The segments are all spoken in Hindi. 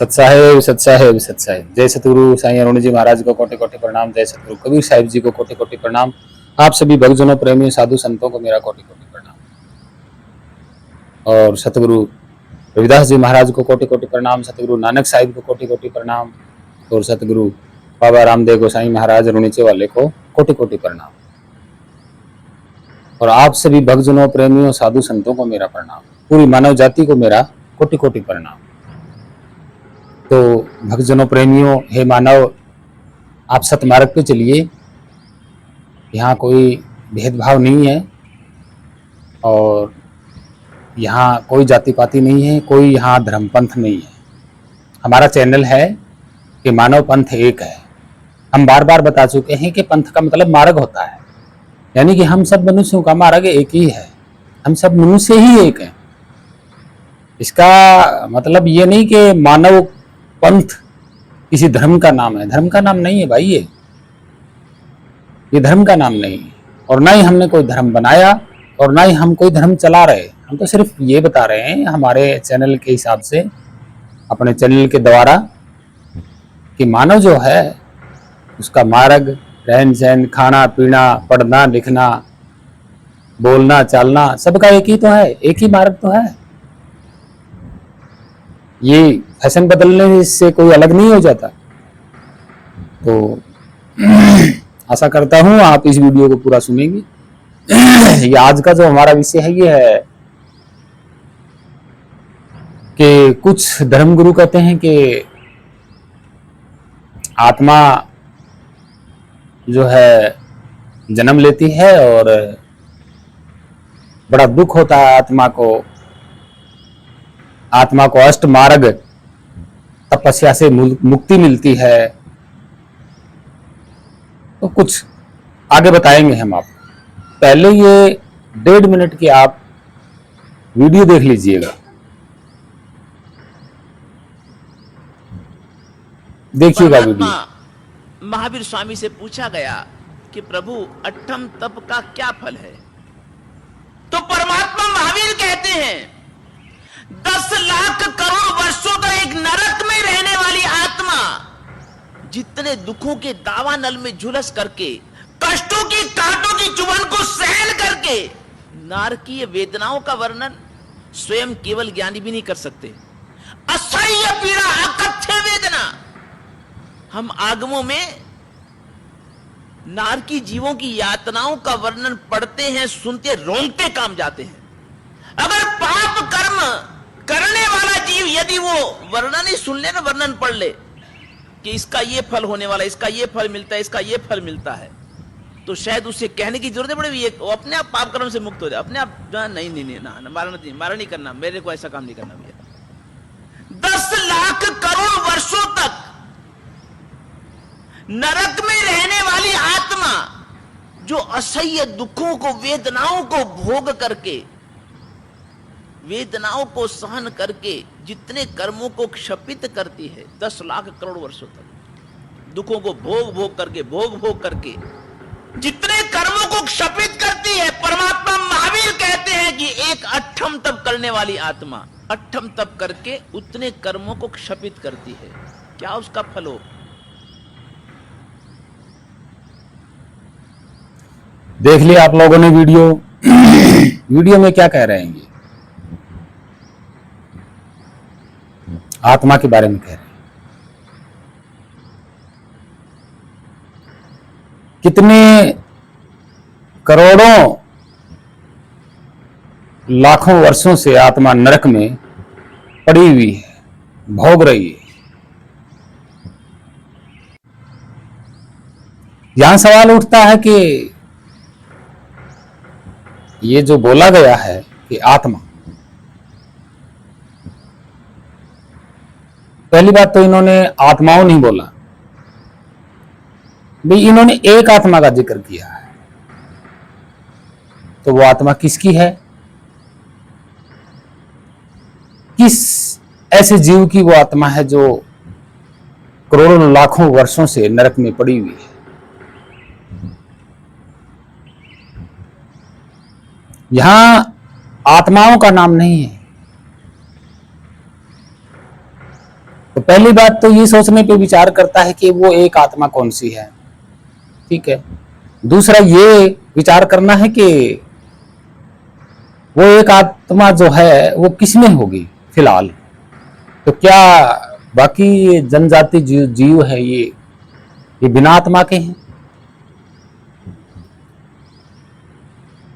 सत्साहेब सत्साहेब सत्साहेब। जय सतगुरु साईं अरुण जी महाराज को कोटि कोटि प्रणाम। जय सतगुरु कबीर साहिब जी को कोटि कोटि प्रणाम। आप सभी भक्तजनों, प्रेमियों, साधु संतों को मेरा कोटि कोटि प्रणाम। और सतगुरु रविदास जी महाराज को कोटि कोटि प्रणाम। सतगुरु नानक साहिब को कोटि कोटि प्रणाम। और सतगुरु बाबा रामदेव गोसाई महाराज रुणीचे वाले को कोटि कोटि प्रणाम। और आप सभी भक्तजनों, प्रेमियों, साधु संतों को मेरा प्रणाम। पूरी मानव जाति को मेरा कोटि कोटि प्रणाम। तो भक्तजनों, प्रेमियों, हे मानव, आप सतमार्ग पे चलिए। यहाँ कोई भेदभाव नहीं है और यहाँ कोई जाति पाति नहीं है, कोई यहाँ धर्मपंथ नहीं है। हमारा चैनल है कि मानव पंथ एक है। हम बार बार बता चुके हैं कि पंथ का मतलब मार्ग होता है, यानी कि हम सब मनुष्यों का मार्ग एक ही है। हम सब मनुष्य ही एक हैं। इसका मतलब ये नहीं कि मानव पंथ किसी धर्म का नाम है। धर्म का नाम नहीं है भाई, ये धर्म का नाम नहीं है। और ना ही हमने कोई धर्म बनाया और ना ही हम कोई धर्म चला रहे। हम तो सिर्फ ये बता रहे हैं हमारे चैनल के हिसाब से, अपने चैनल के द्वारा, कि मानव जो है उसका मार्ग, रहन सहन, खाना पीना, पढ़ना लिखना, बोलना चालना, सबका एक ही तो है, एक ही मार्ग तो है। ये फैशन बदलने से कोई अलग नहीं हो जाता। तो आशा करता हूं आप इस वीडियो को पूरा सुनेंगे। ये आज का जो हमारा विषय है ये है कि कुछ धर्मगुरु कहते हैं कि आत्मा जो है जन्म लेती है और बड़ा दुख होता है आत्मा को अष्ट मार्ग तपस्या से मुक्ति मिलती है। तो कुछ आगे बताएंगे हम आपको। पहले ये 1.5 मिनट की आप वीडियो देख लीजिएगा। देखिएगा वीडियो। महावीर स्वामी से पूछा गया कि प्रभु अट्ठम तप का क्या फल है? तो परमात्मा महावीर कहते हैं 10 लाख करोड़ वर्षों तक एक नरक में रहने वाली आत्मा जितने दुखों के दावानल में झुलस करके, कष्टों की कांटों की चुभन को सहन करके, नारकीय वेदनाओं का वर्णन स्वयं केवल ज्ञानी भी नहीं कर सकते। असह्य पीड़ा, अकथ्य वेदना, हम आगमों में नारकी जीवों की यातनाओं का वर्णन पढ़ते हैं, सुनते, रोंगटे काम जाते हैं। अगर पाप कर्म करने वाला जीव यदि वो वर्णन ही सुन ले ना, वर्णन पढ़ ले कि इसका ये फल होने वाला, इसका ये फल मिलता है, इसका ये फल मिलता है, तो शायद उसे कहने की जरूरत पड़ेगी, वो अपने आप पाप कर्म से मुक्त हो जाए, अपने आप नहीं ना मारा नहीं करना, मेरे को ऐसा काम नहीं करना भैया। 10 लाख करोड़ वर्षों तक नरक में रहने वाली आत्मा जो असह्य दुखों को, वेदनाओं को भोग करके, वेदनाओं को सहन करके जितने कर्मों को क्षपित करती है, 10 लाख करोड़ वर्षों तक दुखों को भोग करके जितने कर्मों को क्षपित करती है, परमात्मा महावीर कहते हैं कि एक अट्ठम तप करने वाली आत्मा अट्ठम तप करके उतने कर्मों को क्षपित करती है। क्या उसका फल हो? देख लिया आप लोगों ने वीडियो। वीडियो में क्या कह रहे हैं? ये आत्मा के बारे में कह रहे हैं। कितने करोड़ों लाखों वर्षों से आत्मा नरक में पड़ी हुई है, भोग रही है। यहां सवाल उठता है कि ये जो बोला गया है कि आत्मा, पहली बात तो इन्होंने आत्माओं नहीं बोला भाई, इन्होंने एक आत्मा का जिक्र किया है। तो वो आत्मा किसकी है? किस ऐसे जीव की वो आत्मा है जो करोड़ों लाखों वर्षों से नरक में पड़ी हुई है? यहां आत्माओं का नाम नहीं है। तो पहली बात तो ये सोचने पे विचार करता है कि वो एक आत्मा कौन सी है, ठीक है। दूसरा ये विचार करना है कि वो एक आत्मा जो है वो किसमें होगी फिलहाल। तो क्या बाकी जनजाति जीव है ये बिना आत्मा के हैं?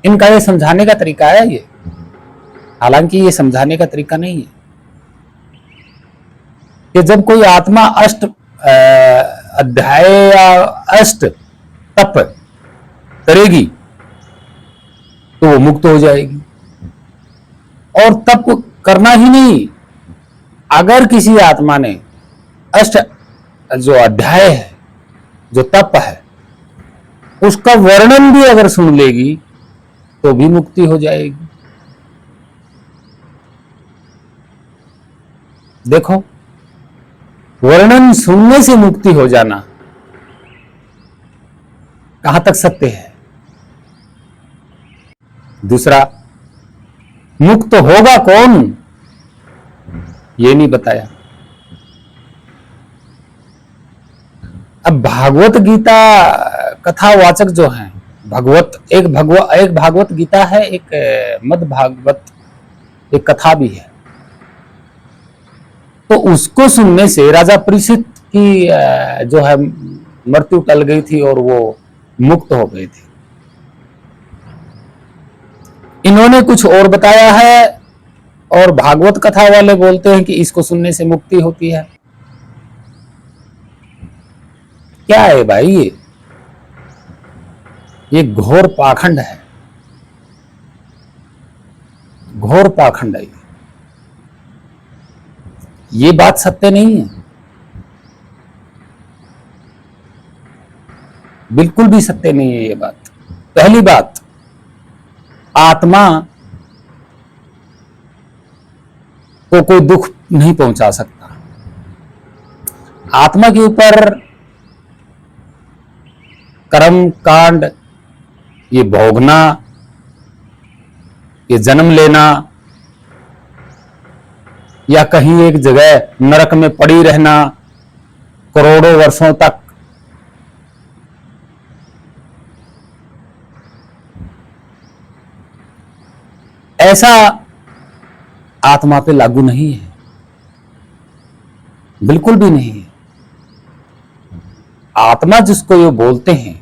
इनका ये समझाने का तरीका है ये, हालांकि ये समझाने का तरीका नहीं है कि जब कोई आत्मा अष्ट अध्याय या अष्ट तप करेगी तो वो मुक्त हो जाएगी। और तप करना ही नहीं, अगर किसी आत्मा ने अष्ट जो अध्याय है, जो तप है, उसका वर्णन भी अगर सुन लेगी तो भी मुक्ति हो जाएगी। देखो, वर्णन सुनने से मुक्ति हो जाना कहां तक सत्य है। दूसरा, मुक्त होगा कौन ये नहीं बताया। अब भागवत गीता कथावाचक जो हैं, एक भागवत गीता है, एक मद भागवत एक कथा भी है। तो उसको सुनने से राजा परीक्षित की जो है मृत्यु टल गई थी और वो मुक्त हो गए थे। इन्होंने कुछ और बताया है और भागवत कथा वाले बोलते हैं कि इसको सुनने से मुक्ति होती है। क्या है भाई ये घोर पाखंड है, घोर पाखंड है। ये बात सत्य नहीं है, बिल्कुल भी सत्य नहीं है ये बात। पहली बात, आत्मा को कोई दुख नहीं पहुंचा सकता। आत्मा के ऊपर कर्म कांड, ये भोगना, ये जन्म लेना या कहीं एक जगह नरक में पड़ी रहना करोड़ों वर्षों तक, ऐसा आत्मा पे लागू नहीं है, बिल्कुल भी नहीं है। आत्मा जिसको ये बोलते हैं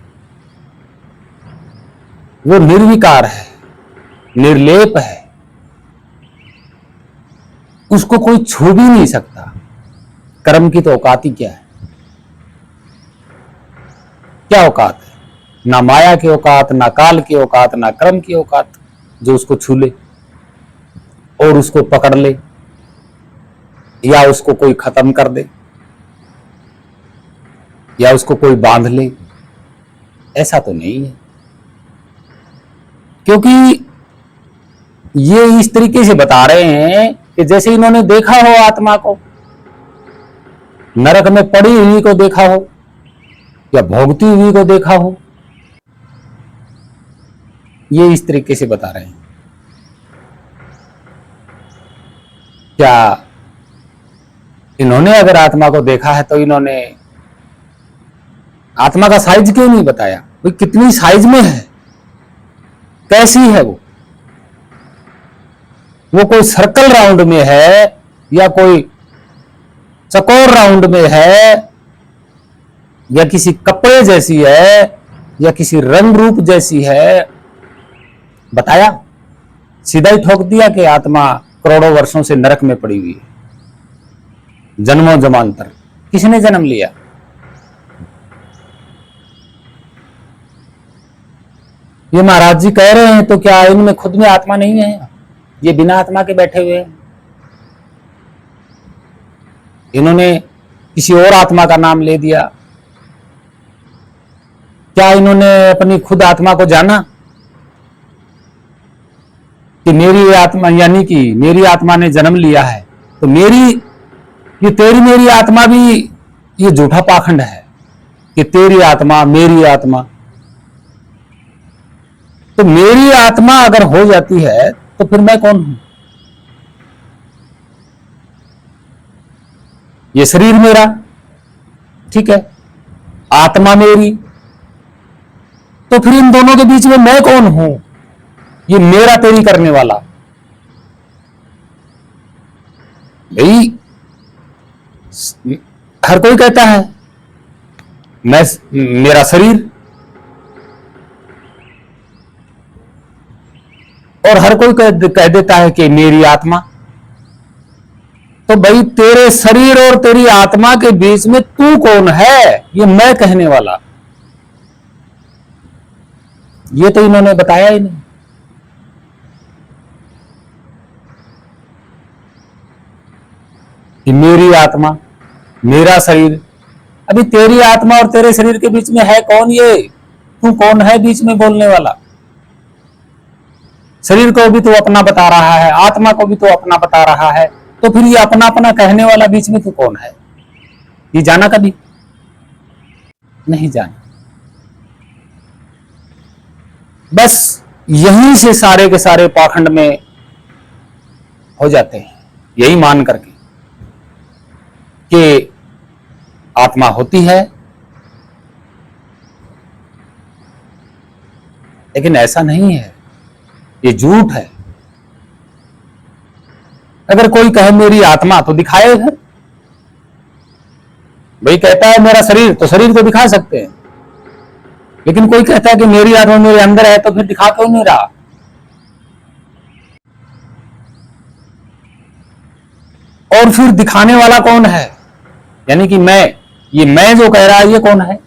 वो निर्विकार है, निर्लेप है, उसको कोई छू भी नहीं सकता। कर्म की तो औकात ही क्या है, क्या औकात है? ना माया की औकात, ना काल की औकात, ना कर्म की औकात जो उसको छू ले और उसको पकड़ ले या उसको कोई खत्म कर दे या उसको कोई बांध ले। ऐसा तो नहीं है, क्योंकि ये इस तरीके से बता रहे हैं कि जैसे इन्होंने देखा हो आत्मा को, नरक में पड़ी हुई को देखा हो या भोगती हुई को देखा हो, ये इस तरीके से बता रहे हैं। क्या इन्होंने अगर आत्मा को देखा है तो इन्होंने आत्मा का साइज क्यों नहीं बताया? भाई कितनी साइज में है, कैसी है वो कोई सर्कल राउंड में है या कोई चकोर राउंड में है या किसी कपड़े जैसी है या किसी रंग रूप जैसी है? बताया? सीधा ही ठोक दिया कि आत्मा करोड़ों वर्षों से नरक में पड़ी हुई है, जन्मों जमांतर। किसने जन्म लिया? ये महाराज जी कह रहे हैं तो क्या इनमें खुद में आत्मा नहीं है? ये बिना आत्मा के बैठे हुए हैं। इन्होंने किसी और आत्मा का नाम ले दिया। क्या इन्होंने अपनी खुद आत्मा को जाना कि मेरी आत्मा, यानी कि मेरी आत्मा ने जन्म लिया है तो ये तेरी मेरी आत्मा भी, ये झूठा पाखंड है कि तेरी आत्मा मेरी आत्मा। तो मेरी आत्मा अगर हो जाती है तो फिर मैं कौन हूं? ये शरीर मेरा, ठीक है, आत्मा मेरी, तो फिर इन दोनों के बीच में मैं कौन हूं? ये मेरा तेरी करने वाला। भाई हर कोई कहता है मैं, मेरा शरीर, और हर कोई कह देता है कि मेरी आत्मा। तो भाई तेरे शरीर और तेरी आत्मा के बीच में तू कौन है? ये मैं कहने वाला, ये तो इन्होंने बताया ही नहीं। कि मेरी आत्मा, मेरा शरीर। अभी तेरी आत्मा और तेरे शरीर के बीच में है कौन? ये तू कौन है बीच में बोलने वाला? शरीर को भी तो अपना बता रहा है, आत्मा को भी तो अपना बता रहा है, तो फिर ये अपना अपना कहने वाला बीच में तू कौन है? ये जाना कभी नहीं जाना। बस यहीं से सारे के सारे पाखंड में हो जाते हैं, यही मान करके कि आत्मा होती है, लेकिन ऐसा नहीं है, ये झूठ है। अगर कोई कहे मेरी आत्मा, तो दिखाए घर। भाई कहता है मेरा शरीर, तो शरीर को दिखा सकते हैं, लेकिन कोई कहता है कि मेरी आत्मा मेरे अंदर है, तो फिर दिखा क्यों नहीं रहा? और फिर दिखाने वाला कौन है? यानी कि मैं, ये मैं जो कह रहा है ये कौन है?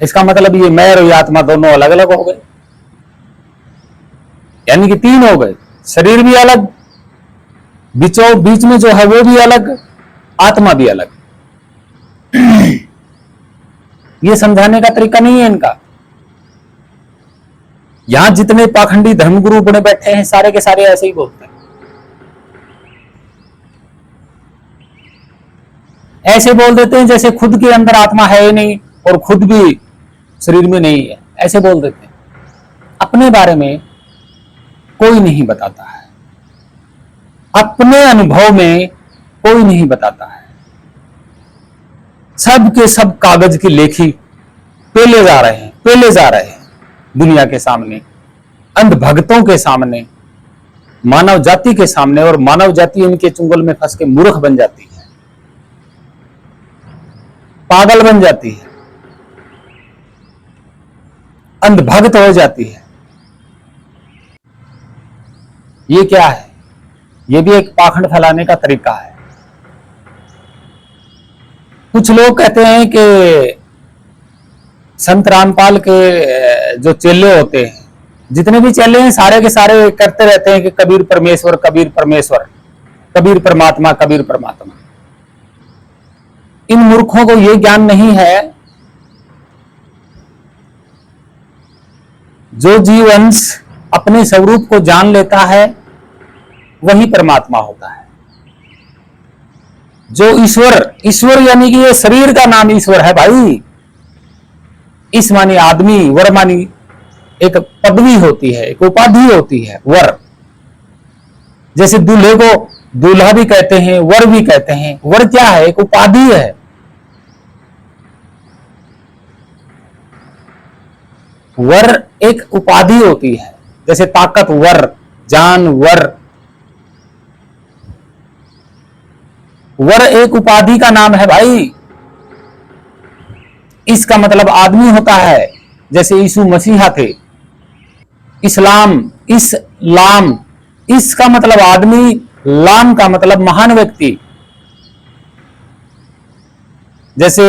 इसका मतलब ये मैं और ये आत्मा दोनों अलग अलग हो गए, यानी कि तीन हो गए। शरीर भी अलग, बीच में जो है वो भी अलग, आत्मा भी अलग। ये समझाने का तरीका नहीं है इनका। यहां जितने पाखंडी धर्मगुरु बने बैठे हैं, सारे के सारे ऐसे ही बोलते हैं। ऐसे बोल देते हैं जैसे खुद के अंदर आत्मा है ही नहीं और खुद भी शरीर में नहीं है, ऐसे बोल देते हैं। अपने बारे में कोई नहीं बताता है, अपने अनुभव में कोई नहीं बताता है। सब के सब कागज की लेखी पेले जा रहे हैं दुनिया के सामने, अंधभक्तों के सामने, मानव जाति के सामने, और मानव जाति इनके चुंगल में फंस के मूर्ख बन जाती है, पागल बन जाती है, अंधभक्त हो जाती है। ये क्या है? ये भी एक पाखंड फैलाने का तरीका है। कुछ लोग कहते हैं कि संत रामपाल के जो चेले होते हैं, जितने भी चेले हैं सारे के सारे करते रहते हैं कि कबीर परमेश्वर, कबीर परमेश्वर, कबीर परमात्मा, कबीर परमात्मा। इन मूर्खों को यह ज्ञान नहीं है, जो जीवंश अपने स्वरूप को जान लेता है वही परमात्मा होता है। जो ईश्वर यानी कि ये शरीर का नाम ईश्वर है भाई। इस मानी आदमी, वर मानी एक पदवी होती है, एक उपाधि होती है, वर। जैसे दूल्हे को दूल्हा भी कहते हैं, वर भी कहते हैं। वर क्या है? एक उपाधि है। वर एक उपाधि होती है, जैसे ताकतवर, जानवर। वर एक उपाधि का नाम है भाई। इसका मतलब आदमी होता है, जैसे यीशु मसीहा थे। इस्लाम, इसका मतलब आदमी, लाम का मतलब महान व्यक्ति। जैसे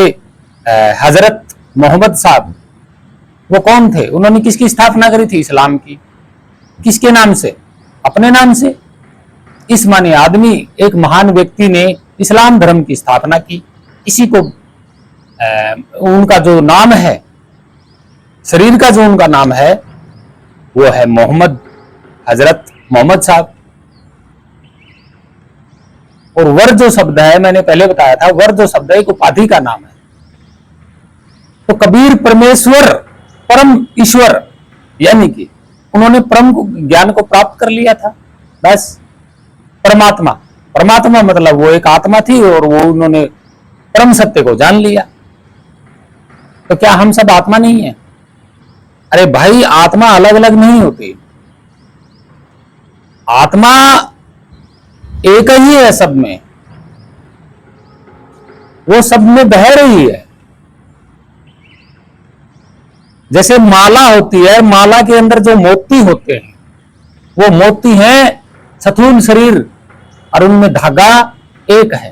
हजरत मोहम्मद साहब, वो कौन थे? उन्होंने किसकी स्थापना करी थी? इस्लाम की। किसके नाम से? अपने नाम से। इस माने आदमी, एक महान व्यक्ति ने इस्लाम धर्म की स्थापना की। इसी को उनका जो नाम है, शरीर का जो उनका नाम है, वो है मोहम्मद, हजरत मोहम्मद साहब। और वर जो शब्द है, मैंने पहले बताया था, वर जो शब्द है एक उपाधि का नाम है। तो कबीर परमेश्वर, परम ईश्वर, यानी कि उन्होंने परम ज्ञान को प्राप्त कर लिया था, बस परमात्मा। परमात्मा मतलब वो एक आत्मा थी और वो उन्होंने परम सत्य को जान लिया। तो क्या हम सब आत्मा नहीं है? अरे भाई, आत्मा अलग अलग नहीं होती, आत्मा एक ही है सब में, वो सब में बह रही है। जैसे माला होती है, माला के अंदर जो मोती होते हैं वो मोती हैं स्थूल शरीर और उनमें धागा एक है।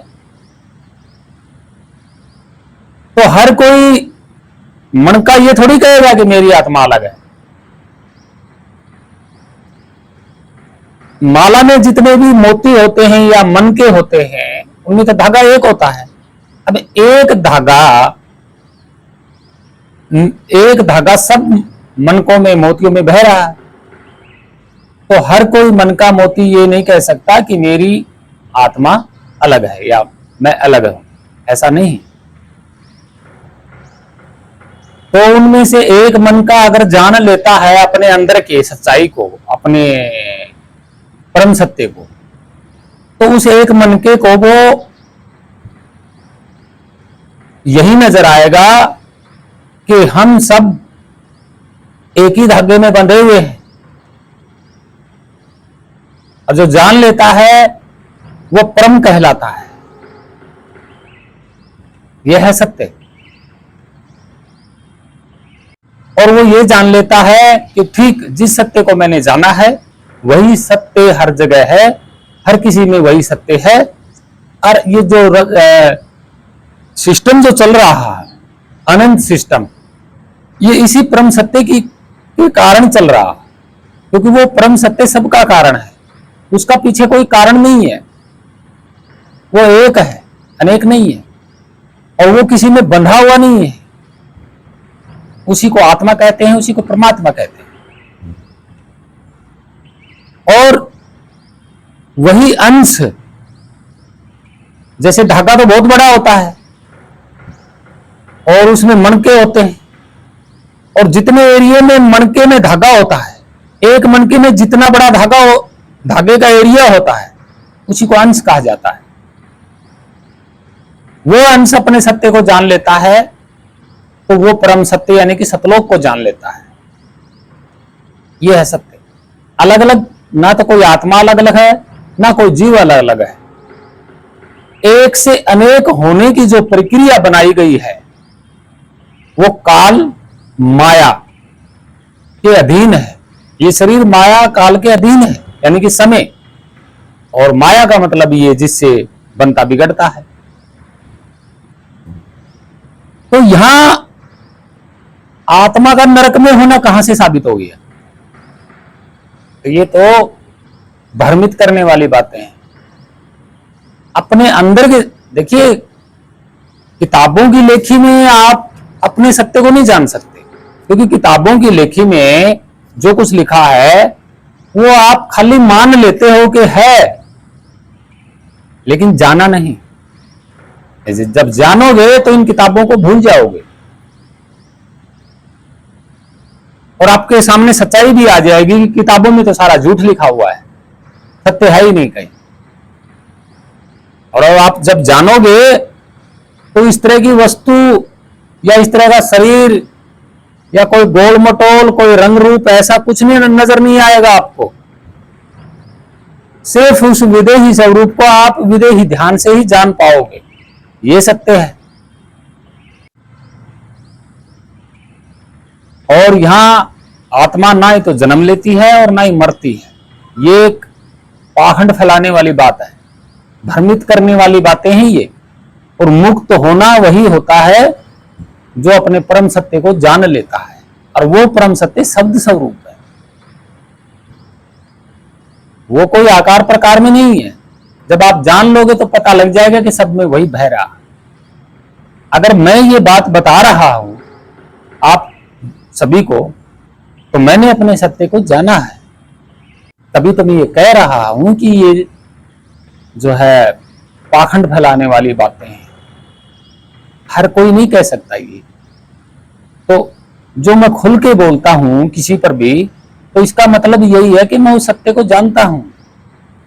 तो हर कोई मन का ये थोड़ी कहेगा कि मेरी आत्मा अलग है। माला में जितने भी मोती होते हैं या मन के होते हैं उनमें तो धागा एक होता है। अब एक धागा सब मनकों में मोतियों में बह रहा है। तो हर कोई मन का मोती ये नहीं कह सकता कि मेरी आत्मा अलग है या मैं अलग हूं, ऐसा नहीं। तो उनमें से एक मन का अगर जान लेता है अपने अंदर के सच्चाई को, अपने परम सत्य को, तो उस एक मन के को वो यही नजर आएगा कि हम सब एक ही धागे में बंधे हुए हैं। और जो जान लेता है वो परम कहलाता है। यह है सत्य। और वो ये जान लेता है कि ठीक जिस सत्य को मैंने जाना है वही सत्य हर जगह है, हर किसी में वही सत्य है। और ये जो सिस्टम जो चल रहा है, अनंत सिस्टम, ये इसी परम सत्य के कारण चल रहा है, क्योंकि वो परम सत्य सबका कारण है, उसका पीछे कोई कारण नहीं है। वो एक है, अनेक नहीं है, और वो किसी में बंधा हुआ नहीं है। उसी को आत्मा कहते हैं, उसी को परमात्मा कहते हैं। और वही अंश, जैसे धागा तो बहुत बड़ा होता है और उसमें मणके होते हैं, और जितने एरिया में मणके में धागा होता है, एक मणके में जितना बड़ा धागे का एरिया होता है उसी को अंश कहा जाता है। वो अंश अपने सत्य को जान लेता है तो वो परम सत्य यानी कि सतलोक को जान लेता है। यह है सत्य। अलग अलग, ना तो कोई आत्मा अलग अलग है, ना कोई जीव अलग अलग है। एक से अनेक होने की जो प्रक्रिया बनाई गई है वो काल माया के अधीन है। ये शरीर माया काल के अधीन है, यानी कि समय। और माया का मतलब ये जिससे बनता बिगड़ता है। तो यहां आत्मा का नरक में होना कहां से साबित हो गया? तो ये तो भ्रमित करने वाली बातें हैं। अपने अंदर के देखिए, किताबों की लेखी में आप अपने सत्य को नहीं जान सकते, क्योंकि किताबों की लेखी में जो कुछ लिखा है वो आप खाली मान लेते हो कि है, लेकिन जाना नहीं। जब जानोगे तो इन किताबों को भूल जाओगे और आपके सामने सच्चाई भी आ जाएगी कि किताबों में तो सारा झूठ लिखा हुआ है, सत्य है ही नहीं कहीं। और आप जब जानोगे तो इस तरह की वस्तु या इस तरह का शरीर या कोई गोल मटोल, कोई रंग रूप, ऐसा कुछ नहीं नजर नहीं आएगा आपको। सिर्फ उस विदेही स्वरूप को आप विदेही ध्यान से ही जान पाओगे। ये सत्य है। और यहां आत्मा ना ही तो जन्म लेती है और ना ही मरती है। ये एक पाखंड फैलाने वाली बात है, भ्रमित करने वाली बातें हैं ये। और मुक्त होना वही होता है जो अपने परम सत्य को जान लेता है, और वो परम सत्य शब्द स्वरूप है। वो कोई आकार प्रकार में नहीं है। जब आप जान लोगे तो पता लग जाएगा कि सब में वही बह रहा। अगर मैं ये बात बता रहा हूं आप सभी को, तो मैंने अपने सत्य को जाना है। तभी तो मैं ये कह रहा हूं कि ये जो है पाखंड फैलाने वाली बातें हैं, हर कोई नहीं कह सकता ये। तो जो मैं खुल के बोलता हूं किसी पर भी, तो इसका मतलब यही है कि मैं उस सत्य को जानता हूं,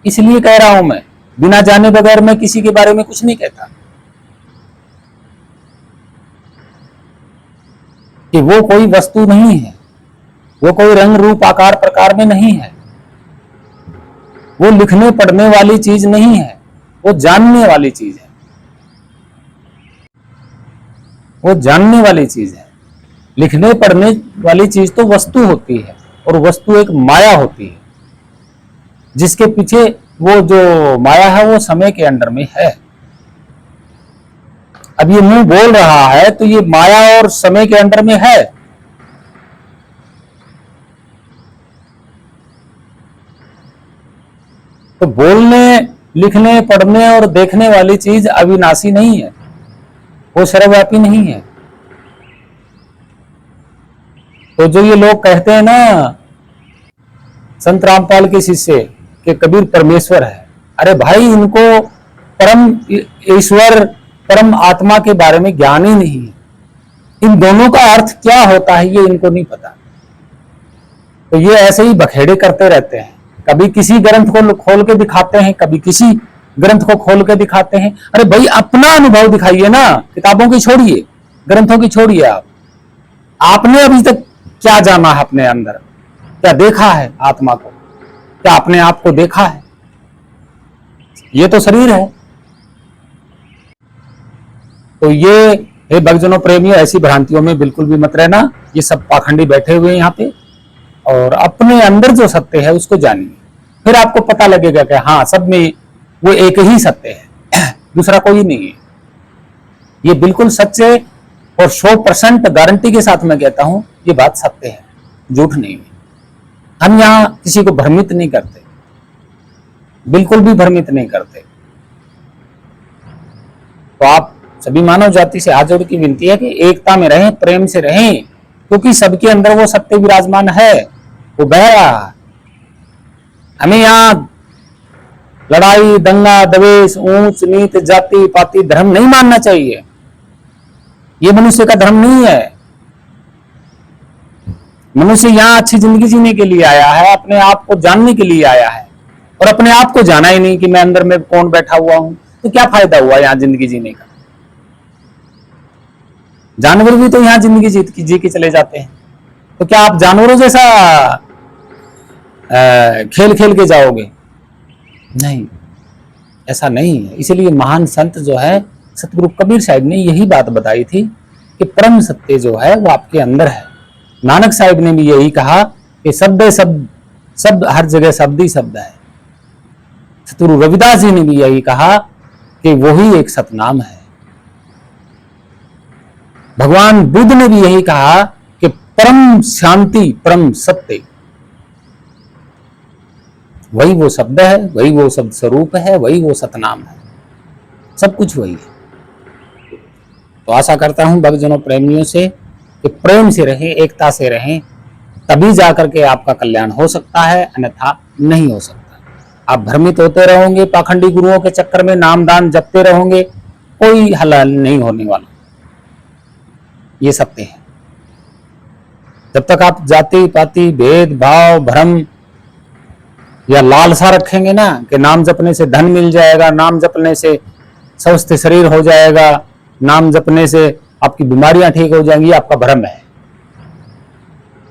इसलिए कह रहा हूं मैं। बिना जाने बगैर मैं किसी के बारे में कुछ नहीं कहता कि वो कोई वस्तु नहीं है, वो कोई रंग रूप आकार प्रकार में नहीं है, वो लिखने पढ़ने वाली चीज नहीं है, वो जानने वाली चीज है, वो जानने वाली चीज है। लिखने पढ़ने वाली चीज तो वस्तु होती है, और वस्तु एक माया होती है, जिसके पीछे वो जो माया है वो समय के अंडर में है। अब ये मुंह बोल रहा है तो ये माया और समय के अंडर में है। तो बोलने, लिखने, पढ़ने और देखने वाली चीज अविनाशी नहीं है, वो सर्वव्यापी नहीं है। तो जो ये लोग कहते हैं ना संत रामपाल के शिष्य कि कबीर परमेश्वर है, अरे भाई इनको परम ईश्वर परम आत्मा के बारे में ज्ञान ही नहीं है। इन दोनों का अर्थ क्या होता है ये इनको नहीं पता। तो ये ऐसे ही बखेड़े करते रहते हैं, कभी किसी ग्रंथ को खोल के दिखाते हैं, कभी किसी ग्रंथ को खोल के दिखाते हैं। अरे भाई अपना अनुभव दिखाइए ना, किताबों की छोड़िए, ग्रंथों की छोड़िए। आपने अभी तक क्या जाना है अपने अंदर, क्या देखा है आत्मा को, क्या अपने आप को देखा है? ये तो शरीर है। तो ये भक्तजनों प्रेमियों, ऐसी भ्रांतियों में बिल्कुल भी मत रहना। ये सब पाखंडी बैठे हुए हैं यहाँ पे, और अपने अंदर जो सत्य है उसको जानिए, फिर आपको पता लगेगा कि हाँ सब में वो एक ही सत्य है, दूसरा कोई नहीं है। ये बिल्कुल सच्चे और 100% गारंटी के साथ मैं कहता हूं ये बात सत्य है, झूठ नहीं है। हम यहां किसी को भ्रमित नहीं करते, बिल्कुल भी भ्रमित नहीं करते। तो आप सभी मानव जाति से हाथ जोड़ की विनती है कि एकता में रहें, प्रेम से रहें, क्योंकि सबके अंदर वो सत्य विराजमान है, वो बह रहा है। हमें यहाँ लड़ाई, दंगा, द्वेष, ऊंच नीच, जाति पाति, धर्म नहीं मानना चाहिए। ये मनुष्य का धर्म नहीं है। मनुष्य यहाँ अच्छी जिंदगी जीने के लिए आया है, अपने आप को जानने के लिए आया है, और अपने आप को जाना ही नहीं कि मैं अंदर में कौन बैठा हुआ हूं, तो क्या फायदा हुआ यहाँ जिंदगी जीने का? जानवर भी तो यहाँ जिंदगी जी के चले जाते हैं। तो क्या आप जानवरों जैसा खेल खेल के जाओगे? नहीं, ऐसा नहीं है। इसलिए महान संत जो है सतगुरु कबीर साहिब ने यही बात बताई थी कि परम सत्य जो है वो आपके अंदर है। नानक साहिब ने भी यही कहा कि शब्द शब्द हर जगह शब्द ही शब्द है। सतगुरु रविदास जी ने भी यही कहा कि वही एक सतनाम है। भगवान बुद्ध ने भी यही कहा कि परम शांति, परम सत्य वही वो शब्द है, वही वो शब्द स्वरूप है, वही वो सतनाम है, सब कुछ वही है। तो आशा करता हूं भक्तजनों प्रेमियों से कि प्रेम से रहें, एकता से रहें, तभी जाकर के आपका कल्याण हो सकता है, अन्यथा नहीं हो सकता। आप भ्रमित होते रहोगे, पाखंडी गुरुओं के चक्कर में नामदान जपते रहोगे, कोई हल नहीं होने वाला। ये सत्य है। जब तक आप जाति पाति, भेद भाव, भ्रम या लालसा रखेंगे ना कि नाम जपने से धन मिल जाएगा, नाम जपने से स्वस्थ शरीर हो जाएगा, नाम जपने से आपकी बीमारियां ठीक हो जाएंगी, आपका भ्रम है।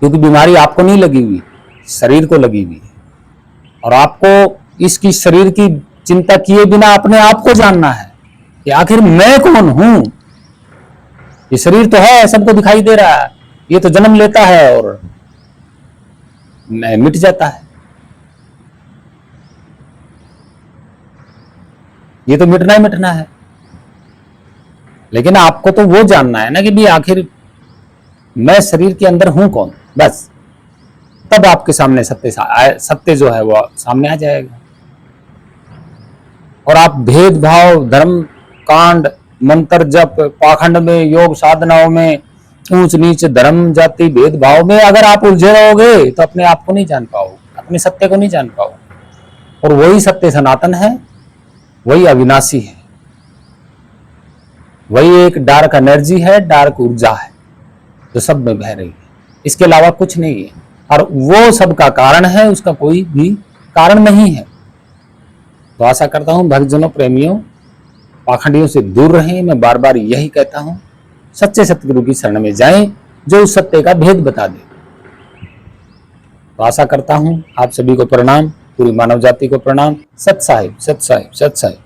क्योंकि बीमारी आपको नहीं लगी हुई, शरीर को लगी हुई है। और आपको इसकी शरीर की चिंता किए बिना अपने आप को जानना है कि आखिर मैं कौन हूं। ये शरीर तो है, सबको दिखाई दे रहा है, ये तो जन्म लेता है और मिट जाता है। ये तो मिटना ही मिटना है। लेकिन आपको तो वो जानना है ना कि भी आखिर मैं शरीर के अंदर हूं कौन, बस तब आपके सामने सत्य जो है वो सामने आ जाएगा। और आप भेदभाव, धर्म कांड, मंत्र जप, पाखंड में, योग साधनाओं में, ऊंच नीच, धर्म जाति भेदभाव में अगर आप उलझे रहोगे तो अपने आप को नहीं जान पाओगे, अपने सत्य को नहीं जान पाओगे। और वही सत्य सनातन है, वही अविनाशी है, वही एक डार्क एनर्जी है, डार्क ऊर्जा है जो सब में बह रही है। इसके अलावा कुछ नहीं है। और वो सब का कारण है, उसका कोई भी कारण नहीं है। तो आशा करता हूं भक्तजनों, प्रेमियों, पाखंडियों से दूर रहें। मैं बार बार यही कहता हूं, सच्चे सतगुरु की शरण में जाएं जो उस सत्य का भेद बता दे। तो आशा करता हूं आप सभी को प्रणाम, पूरी मानव जाति को प्रणाम। सत साहिब, सत साहिब, सत साहिब।